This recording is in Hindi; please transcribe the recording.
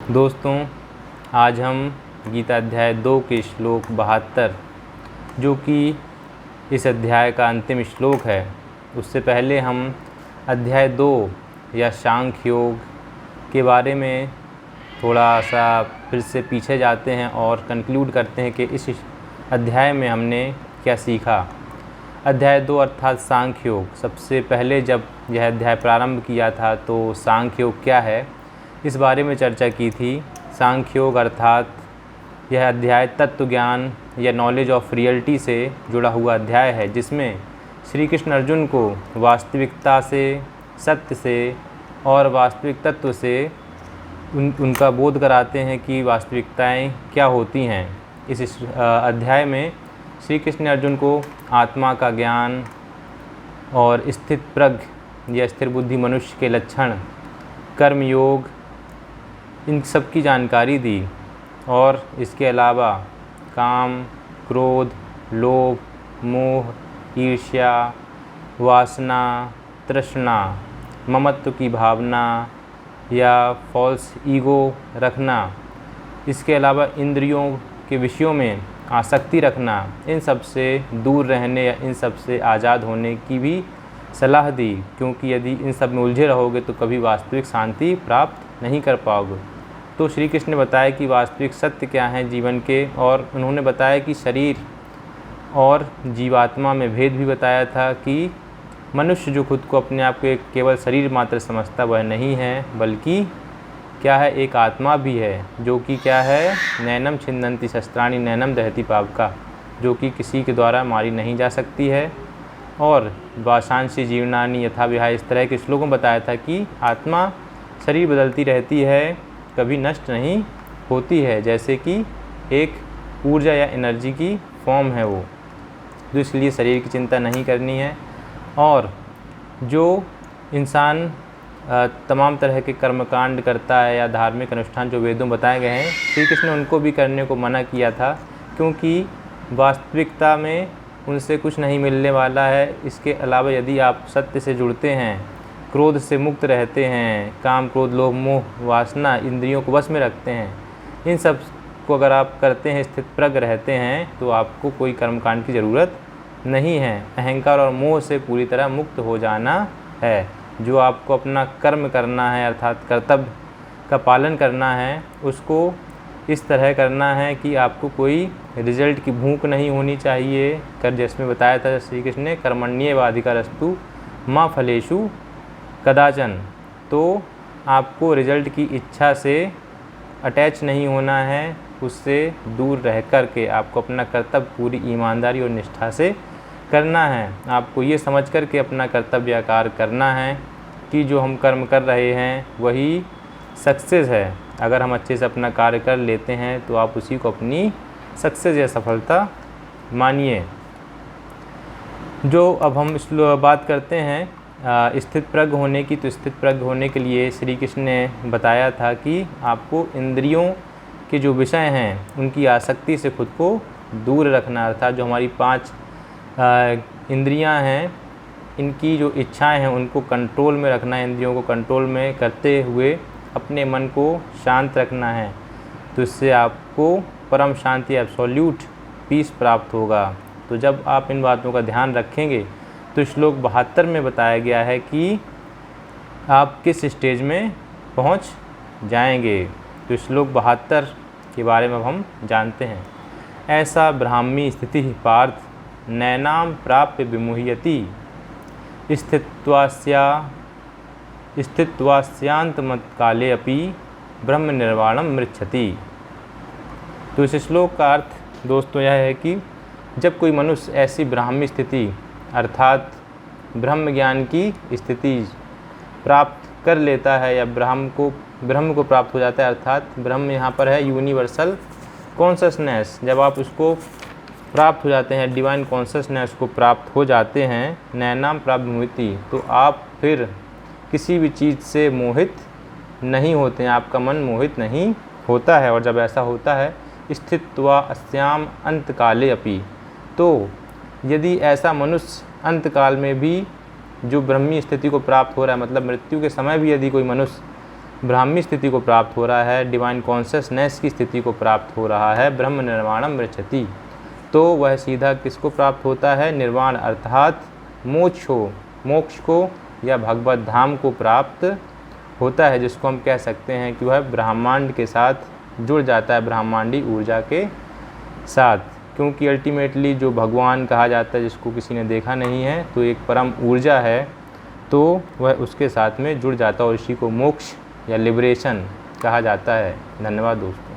दोस्तों, आज हम गीता अध्याय 2 के श्लोक 72 जो कि इस अध्याय का अंतिम श्लोक है, उससे पहले हम अध्याय 2 या सांख्य योग के बारे में थोड़ा सा फिर से पीछे जाते हैं और कंक्लूड करते हैं कि इस अध्याय में हमने क्या सीखा। अध्याय 2 अर्थात सांख्य योग। सबसे पहले जब यह अध्याय प्रारंभ किया था तो सांख्य योग क्या है इस बारे में चर्चा की थी। सांख्य योग अर्थात यह अध्याय तत्व ज्ञान या नॉलेज ऑफ रियलिटी से जुड़ा हुआ अध्याय है, जिसमें श्री कृष्ण अर्जुन को वास्तविकता से, सत्य से और वास्तविक तत्व से उनका बोध कराते हैं कि वास्तविकताएं क्या होती हैं। इस अध्याय में श्री कृष्ण अर्जुन को आत्मा का ज्ञान और स्थित प्रज्ञ या स्थिर बुद्धि मनुष्य के लक्षण, कर्म योग, इन सब की जानकारी दी और इसके अलावा काम, क्रोध, लोभ, मोह, ईर्ष्या, वासना, तृष्णा, ममत्व की भावना या फॉल्स ईगो रखना, इसके अलावा इंद्रियों के विषयों में आसक्ति रखना, इन सब से दूर रहने या इन सब से आज़ाद होने की भी सलाह दी, क्योंकि यदि इन सब में उलझे रहोगे तो कभी वास्तविक शांति प्राप्त नहीं कर पाओगे। तो श्री कृष्ण ने बताया कि वास्तविक सत्य क्या है जीवन के, और उन्होंने बताया कि शरीर और जीवात्मा में भेद भी बताया था कि मनुष्य जो खुद को अपने आप को केवल शरीर मात्र समझता वह नहीं है, बल्कि क्या है, एक आत्मा भी है, जो कि क्या है, नैनम छिन्दन्ति शस्त्राणि नैनम दहति पावका, जो कि किसी के द्वारा मारी नहीं जा सकती है। और वाशांसी जीवनानि यथा विहाय, इस तरह के श्लोकों में बताया था कि आत्मा शरीर बदलती रहती है, कभी नष्ट नहीं होती है, जैसे कि एक ऊर्जा या एनर्जी की फॉर्म है वो, तो इसलिए शरीर की चिंता नहीं करनी है। और जो इंसान तमाम तरह के कर्मकांड करता है या धार्मिक अनुष्ठान जो वेदों बताए गए हैं, श्री कृष्ण ने उनको भी करने को मना किया था, क्योंकि वास्तविकता में उनसे कुछ नहीं मिलने वाला है। इसके अलावा यदि आप सत्य से जुड़ते हैं, क्रोध से मुक्त रहते हैं, काम, क्रोध, लोभ, मोह, वासना, इंद्रियों को वश में रखते हैं, इन सब को अगर आप करते हैं, स्थित प्रज्ञ रहते हैं, तो आपको कोई कर्मकांड की ज़रूरत नहीं है। अहंकार और मोह से पूरी तरह मुक्त हो जाना है। जो आपको अपना कर्म करना है अर्थात कर्तव्य का पालन करना है, उसको इस तरह करना है कि आपको कोई रिजल्ट की भूख नहीं होनी चाहिए। जिसमें बताया था श्री कृष्ण ने, कर्मण्येवाधिकारस्तु मा फलेषु कदाचन, तो आपको रिजल्ट की इच्छा से अटैच नहीं होना है, उससे दूर रह कर के आपको अपना कर्तव्य पूरी ईमानदारी और निष्ठा से करना है। आपको ये समझ कर के अपना कर्तव्य आकार करना है कि जो हम कर्म कर रहे हैं वही सक्सेस है। अगर हम अच्छे से अपना कार्य कर लेते हैं तो आप उसी को अपनी सक्सेस या सफलता मानिए। जो अब हम इस बात करते हैं स्थित प्रज्ञ होने की, तो स्थित प्रज्ञ होने के लिए श्री कृष्ण ने बताया था कि आपको इंद्रियों के जो विषय हैं उनकी आसक्ति से खुद को दूर रखना, अर्थात जो हमारी 5 इंद्रियां हैं, इनकी जो इच्छाएं हैं उनको कंट्रोल में रखना है। इंद्रियों को कंट्रोल में करते हुए अपने मन को शांत रखना है, तो इससे आपको परम शांति, एब्सोल्यूट पीस प्राप्त होगा। तो जब आप इन बातों का ध्यान रखेंगे तो श्लोक 72 में बताया गया है कि आप किस स्टेज में पहुंच जाएंगे। तो श्लोक 72 के बारे में अब हम जानते हैं। ऐसा ब्राह्मी स्थिति पार्थ नैनाम प्राप्य विमुह्यति स्थित्वास्यांतमत काले अपि ब्रह्म निर्वाणम मृच्छति। तो इस श्लोक का अर्थ दोस्तों यह है कि जब कोई मनुष्य ऐसी ब्राह्मी स्थिति अर्थात ब्रह्म ज्ञान की स्थिति प्राप्त कर लेता है या ब्रह्म को प्राप्त हो जाता है, अर्थात ब्रह्म यहाँ पर है यूनिवर्सल कॉन्शसनेस। जब आप उसको प्राप्त हो जाते हैं, डिवाइन कॉन्शसनेस को प्राप्त हो जाते हैं, नैनाम प्राप्त मुहिति, तो आप फिर किसी भी चीज़ से मोहित नहीं होते हैं, आपका मन मोहित नहीं होता है। और जब ऐसा होता है, स्थित्वा अस्याम अंतकाले अपि, तो यदि ऐसा मनुष्य अंतकाल में भी जो ब्रह्मी स्थिति को प्राप्त हो रहा है, मतलब मृत्यु के समय भी यदि कोई मनुष्य ब्राह्मी स्थिति को प्राप्त हो रहा है, डिवाइन कॉन्शसनेस की स्थिति को प्राप्त हो रहा है, ब्रह्म निर्वाणम मृच्छति, तो वह सीधा किसको प्राप्त होता है? निर्वाण अर्थात मोक्ष को या भगवत धाम को प्राप्त होता है, जिसको हम कह सकते हैं कि वह ब्रह्मांड के साथ जुड़ जाता है, ब्रह्मांडी ऊर्जा के साथ। क्योंकि अल्टीमेटली जो भगवान कहा जाता है, जिसको किसी ने देखा नहीं है, तो एक परम ऊर्जा है, तो वह उसके साथ में जुड़ जाता है और इसी को मोक्ष या लिबरेशन कहा जाता है। धन्यवाद दोस्तों।